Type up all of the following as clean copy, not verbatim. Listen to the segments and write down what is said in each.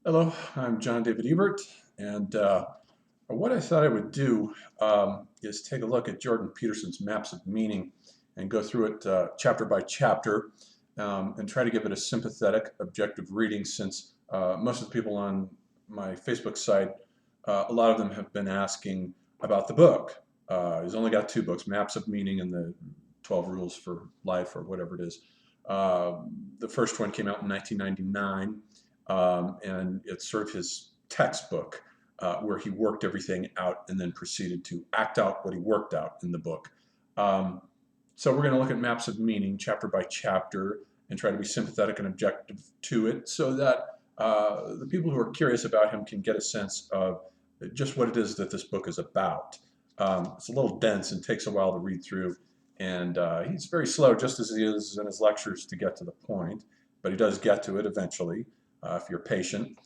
Hello, I'm John David Ebert, and what I thought I would do is take a look at Jordan Peterson's Maps of Meaning and go through it chapter by chapter and try to give it a sympathetic, objective reading since most of the people on my Facebook site, a lot of them have been asking about the book. He's only got two books, Maps of Meaning and the 12 Rules for Life or whatever it is. The first one came out in 1999 and it's sort of his textbook where he worked everything out and then proceeded to act out what he worked out in the book. Um, so we're going to look at Maps of Meaning chapter by chapter and try to be sympathetic and objective to it so that the people who are curious about him can get a sense of just what it is that this book is about. It's a little dense and takes a while to read through, and he's very slow, just as he is in his lectures, to get to the point, but he does get to it eventually if you're patient.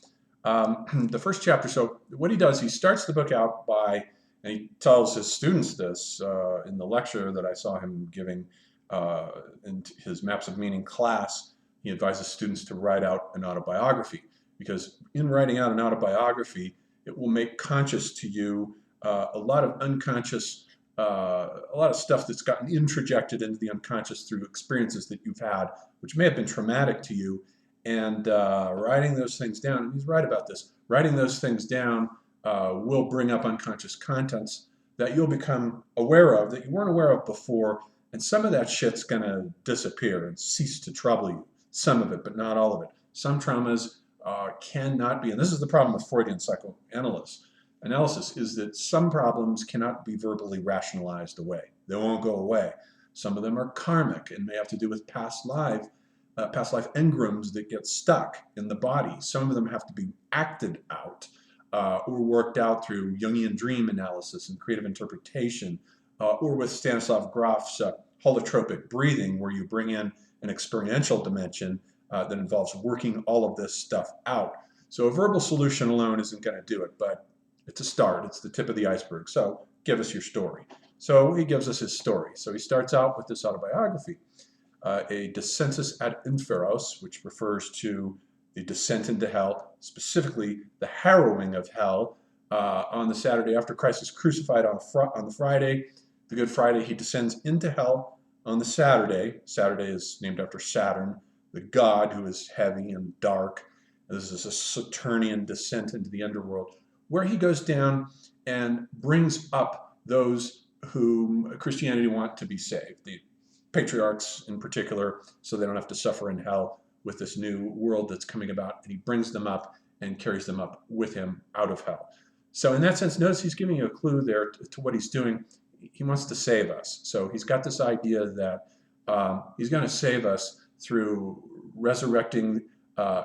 The first chapter, so what he does, he starts the book out by, and he tells his students this in the lecture that I saw him giving in his Maps of Meaning class. He advises students to write out an autobiography because in writing out an autobiography, it will make conscious to you a lot of unconscious, a lot of stuff that's gotten introjected into the unconscious through experiences that you've had, which may have been traumatic to you, and writing those things down, and he's right about this, writing those things down will bring up unconscious contents that you'll become aware of that you weren't aware of before, and some of that shit's gonna disappear and cease to trouble you. Some of it, but not all of it. Some traumas cannot be, and this is the problem with Freudian psychoanalysis, is that some problems cannot be verbally rationalized away. They won't go away. Some of them are karmic and may have to do with past life engrams that get stuck in the body. Some of them have to be acted out or worked out through Jungian dream analysis and creative interpretation, or with Stanislav Grof's holotropic breathing, where you bring in an experiential dimension that involves working all of this stuff out. So a verbal solution alone isn't going to do it, but it's a start. It's the tip of the iceberg. So give us your story. So he gives us his story. So he starts out with this autobiography. A descensus ad inferos, which refers to the descent into hell, specifically the harrowing of hell on the Saturday after Christ is crucified on the Friday, the Good Friday. He descends into hell on the Saturday. Saturday is named after Saturn, the god who is heavy and dark. This is a Saturnian descent into the underworld, where he goes down and brings up those whom Christianity want to be saved, the patriarchs in particular, so they don't have to suffer in hell with this new world that's coming about. And he brings them up and carries them up with him out of hell. So in that sense, notice he's giving you a clue there to what he's doing. He wants to save us. So he's got this idea that he's going to save us through resurrecting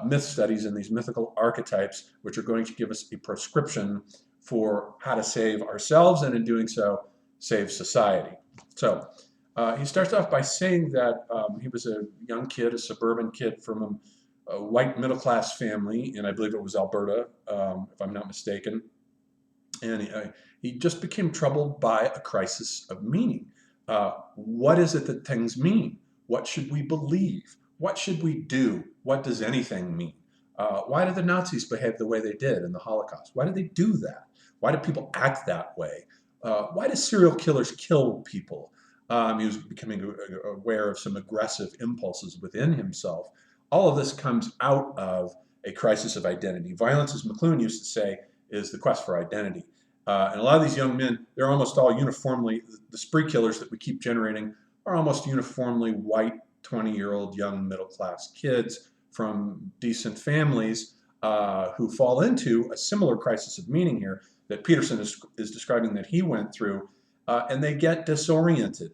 myth studies and these mythical archetypes, which are going to give us a prescription for how to save ourselves, and in doing so, save society. So he starts off by saying that he was a young kid, a suburban kid from a white middle-class family, and I believe it was Alberta, if I'm not mistaken. And he just became troubled by a crisis of meaning. What is it that things mean? What should we believe? What should we do? What does anything mean? Why did the Nazis behave the way they did in the Holocaust? Why did they do that? Why do people act that way? Why do serial killers kill people? He was becoming aware of some aggressive impulses within himself. All of this comes out of a crisis of identity. Violence, as McLuhan used to say, is the quest for identity. And a lot of these young men, they're almost all uniformly, the spree killers that we keep generating are almost uniformly white, 20-year-old young middle-class kids from decent families who fall into a similar crisis of meaning here that Peterson is describing that he went through, and they get disoriented.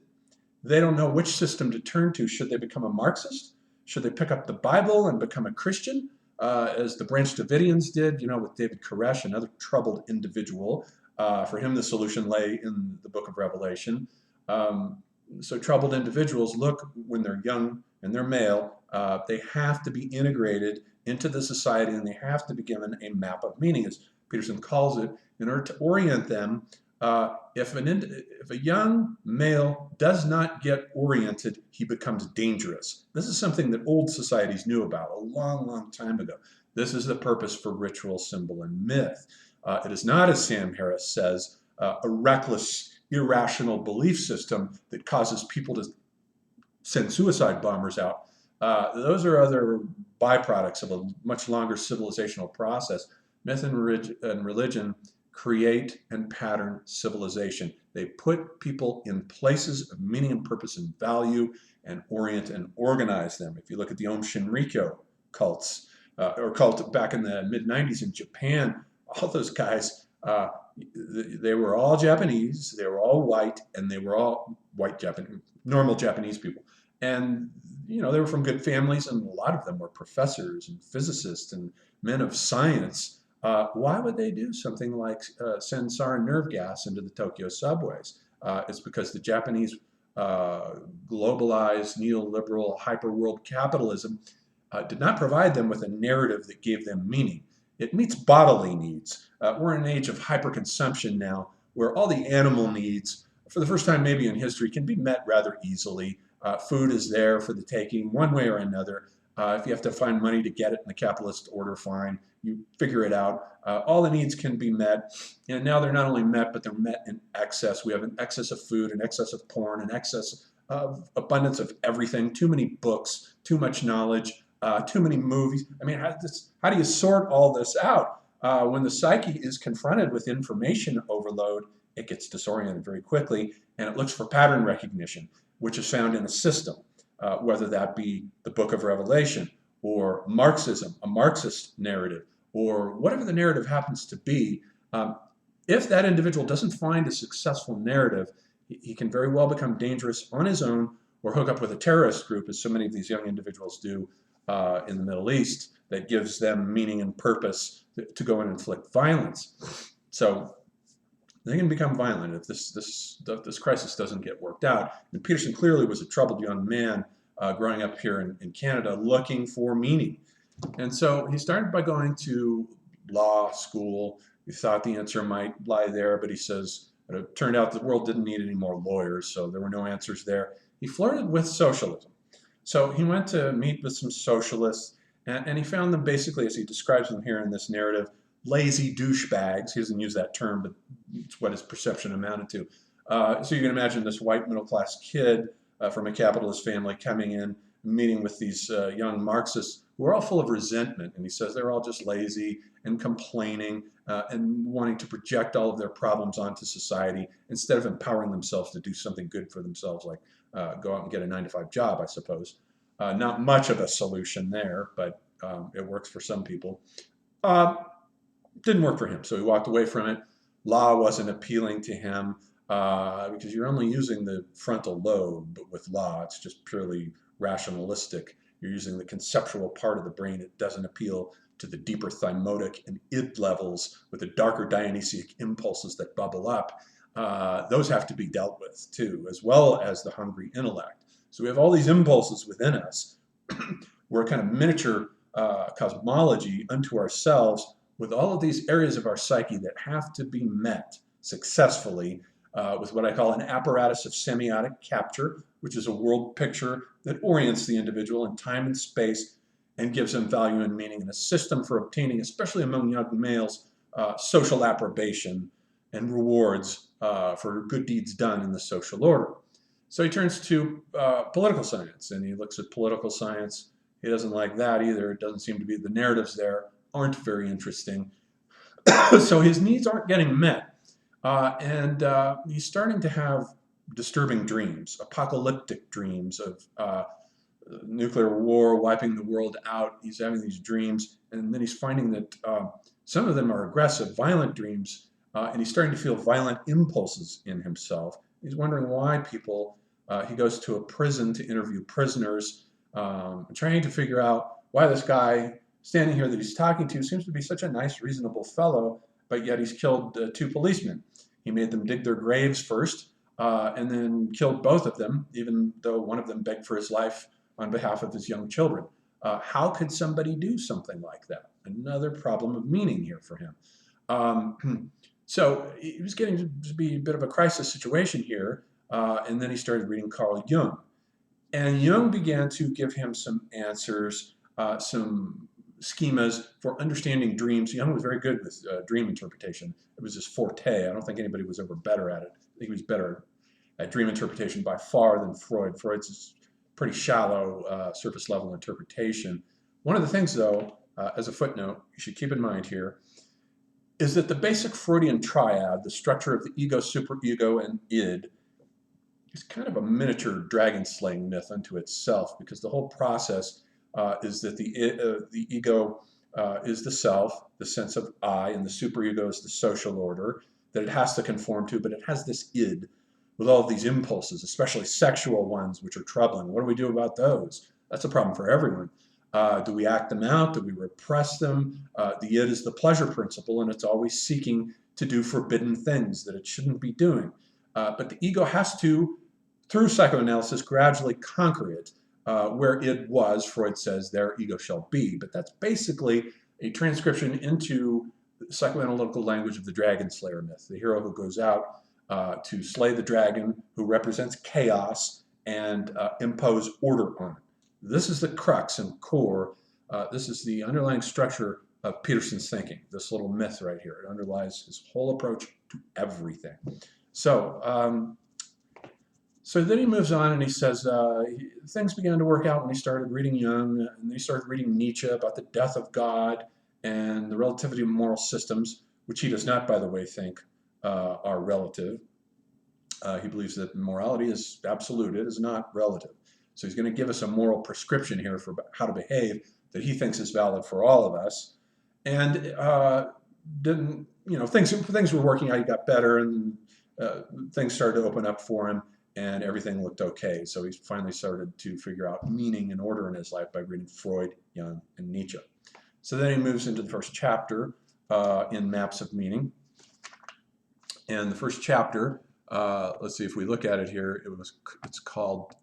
They don't know which system to turn to. Should they become a Marxist? Should they pick up the Bible and become a Christian, as the Branch Davidians did, with David Koresh, another troubled individual? For him, the solution lay in the book of Revelation. So troubled individuals look, when they're young and they're male, they have to be integrated into the society, and they have to be given a map of meaning, as Peterson calls it, in order to orient them If a young male does not get oriented, he becomes dangerous. This is something that old societies knew about a long, long time ago. This is the purpose for ritual, symbol, and myth. It is not, as Sam Harris says, a reckless, irrational belief system that causes people to send suicide bombers out. Those are other byproducts of a much longer civilizational process. Myth and religion create and pattern civilization. They put people in places of meaning and purpose and value and orient and organize them. If you look at the Om Shinrikyo cults, or cult back in the mid-90s in Japan, all those guys, they were all Japanese, they were all white, and they were all white Japanese, normal Japanese people. And they were from good families, and a lot of them were professors and physicists and men of science. Why would they do something like send sarin nerve gas into the Tokyo subways? It's because the Japanese globalized, neoliberal, hyper-world capitalism did not provide them with a narrative that gave them meaning. It meets bodily needs. We're in an age of hyperconsumption now, where all the animal needs, for the first time maybe in history, can be met rather easily. Food is there for the taking, one way or another. If you have to find money to get it in the capitalist order, fine. You figure it out. All the needs can be met. And now they're not only met, but they're met in excess. We have an excess of food, an excess of porn, an excess of abundance of everything. Too many books, too much knowledge, too many movies. I mean, how do you sort all this out? When the psyche is confronted with information overload, it gets disoriented very quickly, and it looks for pattern recognition, which is found in a system, whether that be the Book of Revelation or Marxism, a Marxist narrative, or whatever the narrative happens to be. If that individual doesn't find a successful narrative, he can very well become dangerous on his own or hook up with a terrorist group, as so many of these young individuals do in the Middle East, that gives them meaning and purpose to go and inflict violence. So they can become violent if this crisis doesn't get worked out. And Peterson clearly was a troubled young man growing up here in Canada looking for meaning. And so he started by going to law school. He thought the answer might lie there, but he says it turned out the world didn't need any more lawyers, so there were no answers there. He flirted with socialism. So he went to meet with some socialists, and he found them basically, as he describes them here in this narrative, lazy douchebags. He doesn't use that term, but it's what his perception amounted to. So you can imagine this white middle-class kid from a capitalist family coming in, meeting with these young Marxists who are all full of resentment. And he says they're all just lazy and complaining and wanting to project all of their problems onto society instead of empowering themselves to do something good for themselves, like go out and get a 9-to-5 job, I suppose. Not much of a solution there, but it works for some people. Didn't work for him, so he walked away from it. Law wasn't appealing to him because you're only using the frontal lobe with law. It's just purely rationalistic. You're using the conceptual part of the brain. It doesn't appeal to the deeper thymotic and id levels with the darker Dionysiac impulses that bubble up. Those have to be dealt with too, as well as the hungry intellect. So we have all these impulses within us. We're a kind of miniature cosmology unto ourselves, with all of these areas of our psyche that have to be met successfully with what I call an apparatus of semiotic capture, which is a world picture that orients the individual in time and space and gives them value and meaning, and a system for obtaining, especially among young males, social approbation and rewards for good deeds done in the social order. So he turns to political science, and he looks at political science. He doesn't like that either. It doesn't seem to be, the narratives there aren't very interesting. So his needs aren't getting met. And he's starting to have disturbing dreams, apocalyptic dreams of nuclear war wiping the world out. He's having these dreams, and then he's finding that some of them are aggressive, violent dreams, and he's starting to feel violent impulses in himself. He's wondering why people, he goes to a prison to interview prisoners, trying to figure out why this guy standing here that he's talking to seems to be such a nice, reasonable fellow, but yet he's killed 2 policemen. He made them dig their graves first, and then killed both of them, even though one of them begged for his life on behalf of his young children. How could somebody do something like that? Another problem of meaning here for him. So it was getting to be a bit of a crisis situation here, and then he started reading Carl Jung. And Jung began to give him some answers, some schemas for understanding dreams. Jung was very good with dream interpretation. It was his forte. I don't think anybody was ever better at it. I think he was better at dream interpretation by far than Freud. Freud's pretty shallow, surface level interpretation. One of the things, though, as a footnote, you should keep in mind here, is that the basic Freudian triad, the structure of the ego, superego, and id, is kind of a miniature dragon slaying myth unto itself, because the whole process is that the ego is the self, the sense of I, and the superego is the social order that it has to conform to, but it has this id with all of these impulses, especially sexual ones, which are troubling. What do we do about those? That's a problem for everyone. Do we act them out? Do we repress them? The id is the pleasure principle, and it's always seeking to do forbidden things that it shouldn't be doing. But the ego has to, through psychoanalysis, gradually conquer it. Where it was, Freud says, their ego shall be. But that's basically a transcription into psychoanalytical language of the dragon slayer myth, the hero who goes out to slay the dragon, who represents chaos, and impose order on it. This is the crux and core. This is the underlying structure of Peterson's thinking, this little myth right here. It underlies his whole approach to everything. So, so then he moves on and he says things began to work out when he started reading Jung, and he started reading Nietzsche about the death of God and the relativity of moral systems, which he does not, by the way, think are relative. He believes that morality is absolute, it is not relative. So he's going to give us a moral prescription here for how to behave that he thinks is valid for all of us. And didn't, you know, things were working out. He got better, and things started to open up for him, and everything looked okay. So he finally started to figure out meaning and order in his life by reading Freud, Jung, and Nietzsche. So then he moves into the first chapter in Maps of Meaning. And the first chapter, let's see if we look at it here, it's called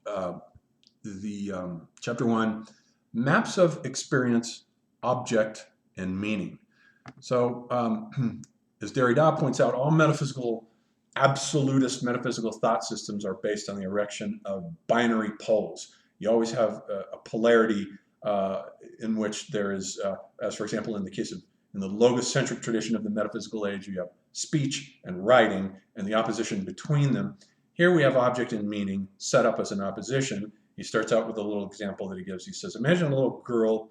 Chapter 1, Maps of Experience, Object, and Meaning. So as Derrida points out, all absolutist metaphysical thought systems are based on the erection of binary poles. You always have a polarity in which there is, as for example, in the case of, in the logocentric tradition of the metaphysical age, you have speech and writing and the opposition between them. Here we have object and meaning set up as an opposition. He starts out with a little example that he gives. He says, imagine a little girl,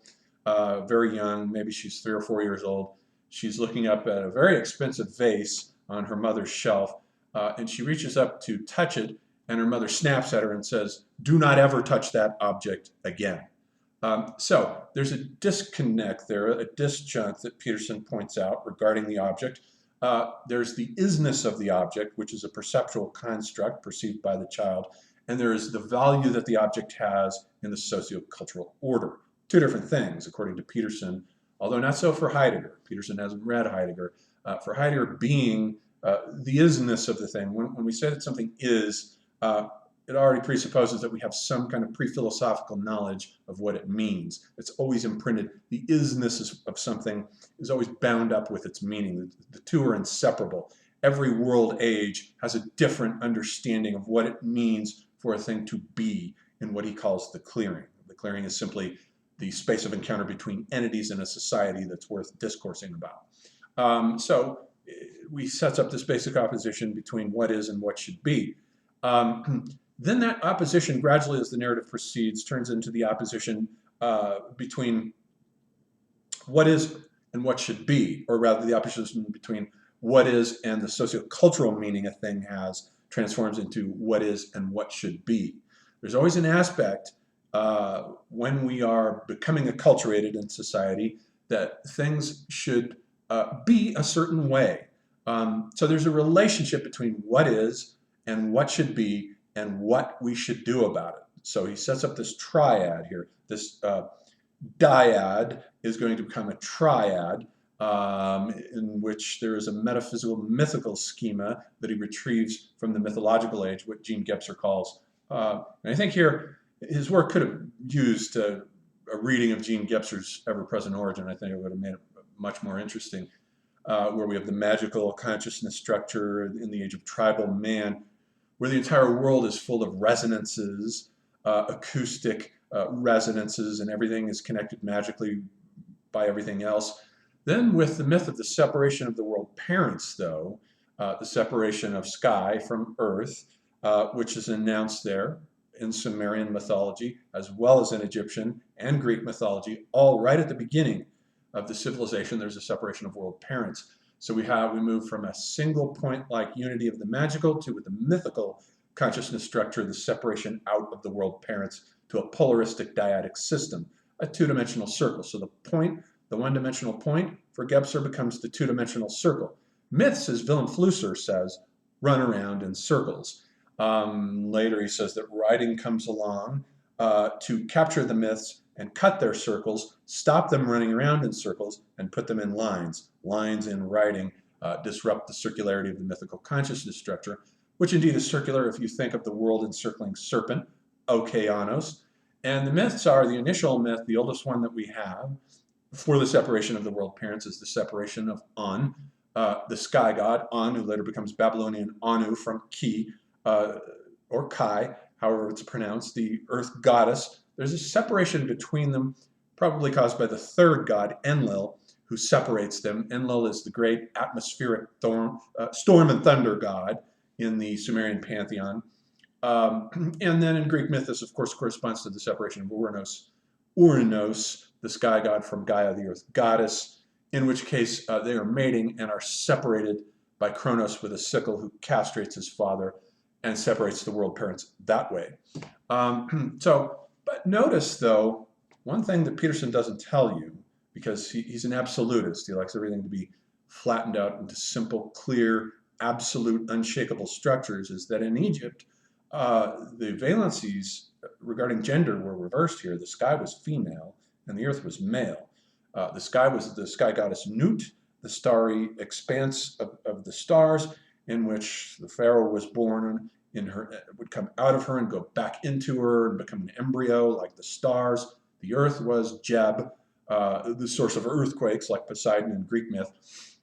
very young, maybe she's 3 or 4 years old. She's looking up at a very expensive vase on her mother's shelf, and she reaches up to touch it, and her mother snaps at her and says, do not ever touch that object again. So there's a disconnect there, a disjunct that Peterson points out regarding the object. There's the isness of the object, which is a perceptual construct perceived by the child, and there is the value that the object has in the sociocultural order. Two different things, according to Peterson, although not so for Heidegger. Peterson hasn't read Heidegger. For Heidegger, being the isness of the thing, when we say that something is, it already presupposes that we have some kind of pre-philosophical knowledge of what it means. It's always imprinted. The isness of something is always bound up with its meaning. The two are inseparable. Every world age has a different understanding of what it means for a thing to be in what he calls the clearing. The clearing is simply the space of encounter between entities in a society that's worth discoursing about. So we sets up this basic opposition between what is and what should be. Then that opposition gradually, as the narrative proceeds, turns into the opposition between what is and what should be, or rather the opposition between what is and the sociocultural meaning a thing has transforms into what is and what should be. There's always an aspect when we are becoming acculturated in society that things should be a certain way. So there's a relationship between what is and what should be and what we should do about it. So he sets up this triad here. This dyad is going to become a triad in which there is a metaphysical, mythical schema that he retrieves from the mythological age, what Jean Gebser calls. And I think here his work could have used a reading of Jean Gebser's EverPresent Origin. I think it would have made it much more interesting. where we have the magical consciousness structure in the age of tribal man, where the entire world is full of resonances, acoustic resonances, and everything is connected magically by everything else. Then with the myth of the separation of the world parents, though, the separation of sky from earth, which is announced there in Sumerian mythology, as well as in Egyptian and Greek mythology, all right at the beginning of the civilization, there's a separation of world parents. So we move from a single point like unity of the magical to with the mythical consciousness structure, the separation out of the world parents to a polaristic dyadic system, a two-dimensional circle. So the point, the one-dimensional point for Gebser becomes the two-dimensional circle. Myths, as Willem Flusser says, run around in circles. Later he says that writing comes along to capture the myths and cut their circles, stop them running around in circles, and put them in lines. Lines in writing disrupt the circularity of the mythical consciousness structure, which indeed is circular if you think of the world encircling serpent, Okeanos. And the myths are the initial myth, the oldest one that we have for the separation of the world parents is the separation of An, the sky god, An, who later becomes Babylonian Anu from Ki, or Kai, however it's pronounced, the earth goddess. There's a separation between them, probably caused by the third god, Enlil, who separates them. Enlil is the great atmospheric storm and thunder god in the Sumerian pantheon. And then in Greek myth, this of course corresponds to the separation of Uranos, the sky god, from Gaia, the earth goddess, in which case they are mating and are separated by Kronos with a sickle, who castrates his father and separates the world parents that way. But notice, though, one thing that Peterson doesn't tell you, because he's an absolutist, he likes everything to be flattened out into simple, clear, absolute, unshakable structures, is that in Egypt, the valencies regarding gender were reversed here. The sky was female and the earth was male. The sky was the sky goddess Nut, the starry expanse of the stars, in which the pharaoh was born in her, would come out of her and go back into her and become an embryo like the stars. The earth was Jeb, the source of earthquakes like Poseidon in Greek myth.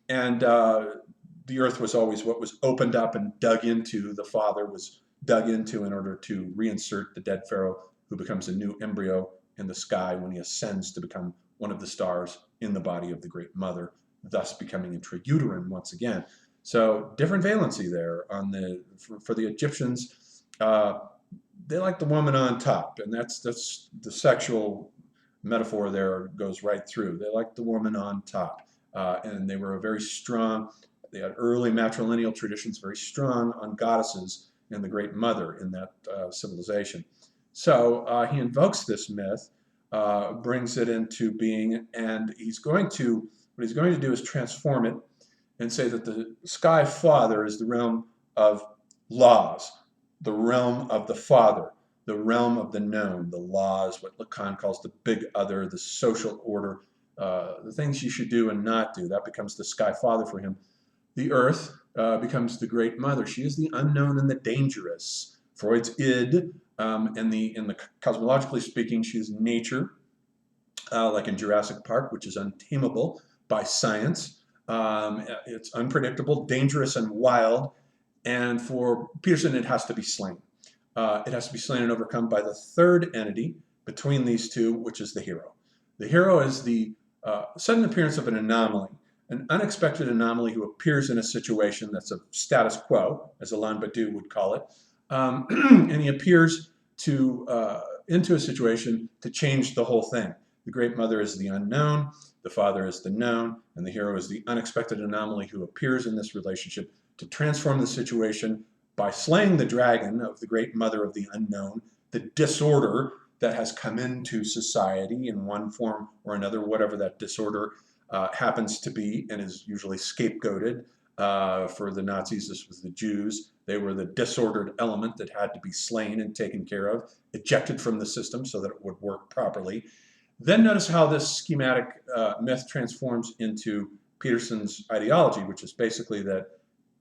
And the earth was always what was opened up and dug into. The father was dug into in order to reinsert the dead pharaoh, who becomes a new embryo in the sky when he ascends to become one of the stars in the body of the great mother, thus becoming intrauterine once again. So different valency there on for the Egyptians. They like the woman on top, and that's the sexual metaphor there goes right through. They like the woman on top, and they were very strong. They had early matrilineal traditions, very strong on goddesses and the great mother in that civilization. So he invokes this myth, brings it into being, and what he's going to do is transform it and say that the sky father is the realm of laws, the realm of the father, the realm of the known, the laws, what Lacan calls the big other, the social order, the things you should do and not do. That becomes the sky father for him. The earth becomes the great mother. She is the unknown and the dangerous. Freud's id, and in the cosmologically speaking, she is nature, like in Jurassic Park, which is untamable by science. It's unpredictable, dangerous, and wild. And for Peterson, it has to be slain. It has to be slain and overcome by the third entity between these two, which is the hero. The hero is the sudden appearance of an anomaly, an unexpected anomaly who appears in a situation that's a status quo, as Alain Badiou would call it, and he appears into a situation to change the whole thing. The great mother is the unknown, the father is the known, and the hero is the unexpected anomaly who appears in this relationship to transform the situation by slaying the dragon of the great mother of the unknown, the disorder that has come into society in one form or another, whatever that disorder happens to be, and is usually scapegoated. For the Nazis, this was the Jews. They were the disordered element that had to be slain and taken care of, ejected from the system so that it would work properly. Then notice how this schematic myth transforms into Peterson's ideology, which is basically that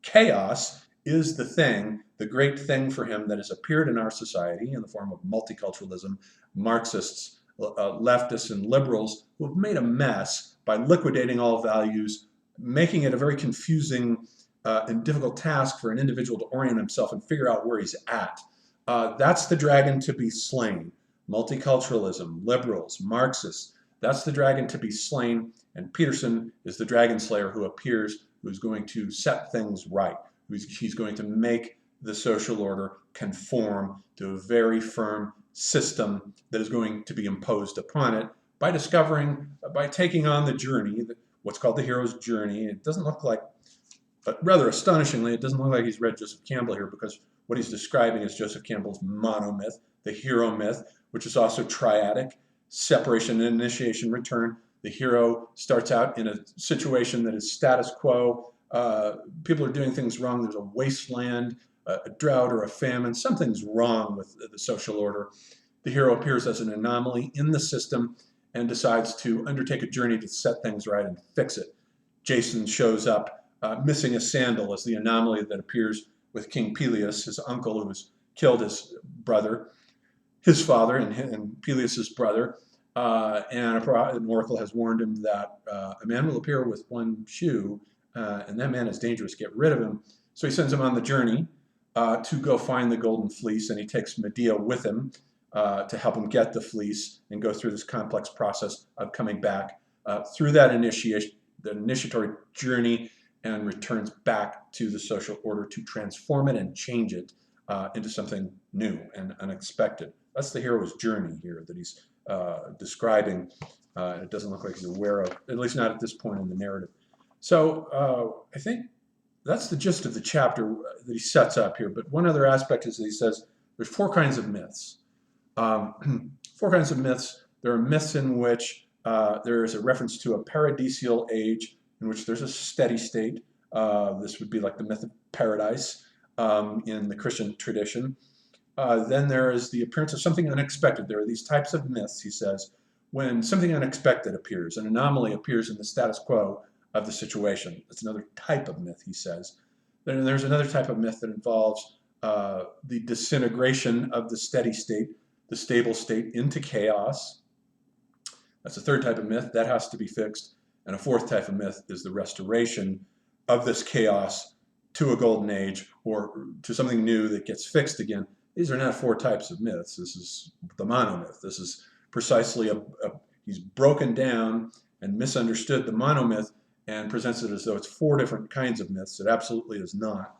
chaos is the thing, the great thing for him that has appeared in our society in the form of multiculturalism, Marxists, leftists, and liberals who have made a mess by liquidating all values making it a very confusing and difficult task for an individual to orient himself and figure out where he's at. That's the dragon to be slain. Multiculturalism, liberals, Marxists, that's the dragon to be slain. And Peterson is the dragon slayer who appears, who's going to set things right. He's going to make the social order conform to a very firm system that is going to be imposed upon it by taking on the journey, what's called the hero's journey. It doesn't look like, but rather astonishingly, it doesn't look like he's read Joseph Campbell here, because what he's describing is Joseph Campbell's monomyth, the hero myth, which is also triadic, separation, initiation, return. The hero starts out in a situation that is status quo. People are doing things wrong. There's a wasteland, a drought or a famine. Something's wrong with the social order. The hero appears as an anomaly in the system and decides to undertake a journey to set things right and fix it. Jason shows up missing a sandal as the anomaly that appears with King Peleus, his uncle who has killed his brother, his father and Peleus's brother. And an oracle has warned him that a man will appear with one shoe, and that man is dangerous. Get rid of him. So he sends him on the journey to go find the golden fleece, and he takes Medea with him to help him get the fleece and go through this complex process of coming back through that initiatory journey, and returns back to the social order to transform it and change it into something new and unexpected. That's the hero's journey here that he's describing. It doesn't look like he's aware of, at least not at this point in the narrative. So I think that's the gist of the chapter that he sets up here. But one other aspect is that he says there's 4 kinds of myths. 4 kinds of myths. There are myths in which there is a reference to a paradisial age in which there's a steady state. This would be like the myth of paradise in the Christian tradition. Then there is the appearance of something unexpected. There are these types of myths, he says, when something unexpected appears, an anomaly appears in the status quo of the situation. That's another type of myth, he says. Then there's another type of myth that involves the disintegration of the steady state, the stable state, into chaos. That's a third type of myth. That has to be fixed. And a fourth type of myth is the restoration of this chaos to a golden age or to something new that gets fixed again. These are not 4 types of myths. This is the monomyth. This is precisely he's broken down and misunderstood the monomyth and presents it as though it's 4 different kinds of myths. It absolutely is not.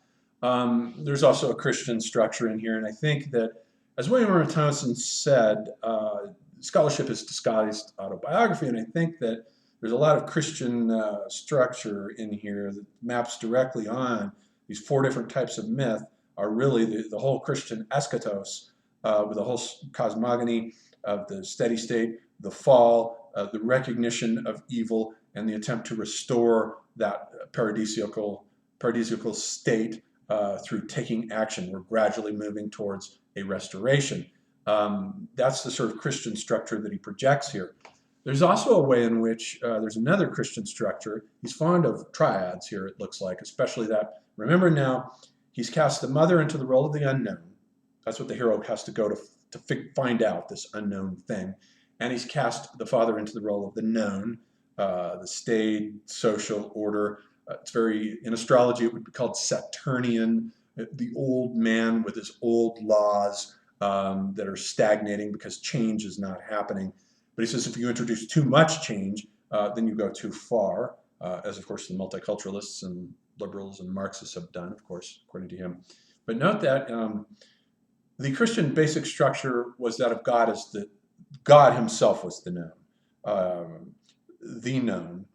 There's also a Christian structure in here, and I think that, as William R. Thompson said, scholarship is disguised autobiography, and I think that there's a lot of Christian structure in here that maps directly on these 4 different types of myth are really the whole Christian eschatos, with the whole cosmogony of the steady state, the fall, the recognition of evil, and the attempt to restore that paradisiacal state through taking action. We're gradually moving towards a restoration. That's the sort of Christian structure that he projects here. There's also a way in which there's another Christian structure. He's fond of triads here, it looks like, especially that. Remember now, he's cast the mother into the role of the unknown. That's what the hero has to go to find out, this unknown thing. And he's cast the father into the role of the known, the staid social order. It's very, in astrology, it would be called Saturnian, the old man with his old laws that are stagnating because change is not happening. But he says if you introduce too much change, then you go too far, as of course the multiculturalists and liberals and Marxists have done, of course, according to him. But note that the Christian basic structure was that of God as God himself was the known,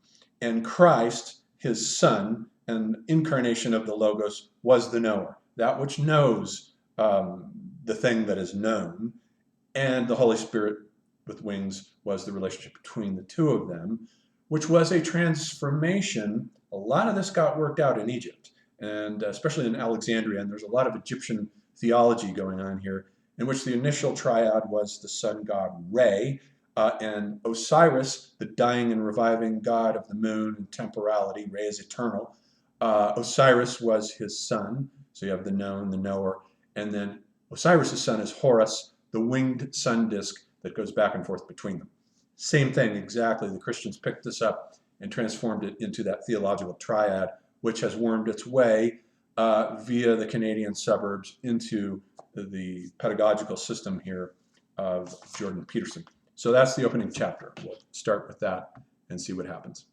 and Christ, his son, and incarnation of the Logos, was the knower, that which knows the thing that is known, and the Holy Spirit with wings was the relationship between the two of them, which was a transformation. A lot of this got worked out in Egypt, and especially in Alexandria, and there's a lot of Egyptian theology going on here, in which the initial triad was the sun god Re, and Osiris, the dying and reviving god of the moon and temporality. Re is eternal. Osiris was his son, so you have the known, the knower, and then Osiris' son is Horus, the winged sun disk that goes back and forth between them. Same thing exactly. The Christians picked this up and transformed it into that theological triad, which has wormed its way via the Canadian suburbs into the pedagogical system here of Jordan Peterson. So that's the opening chapter. We'll start with that and see what happens.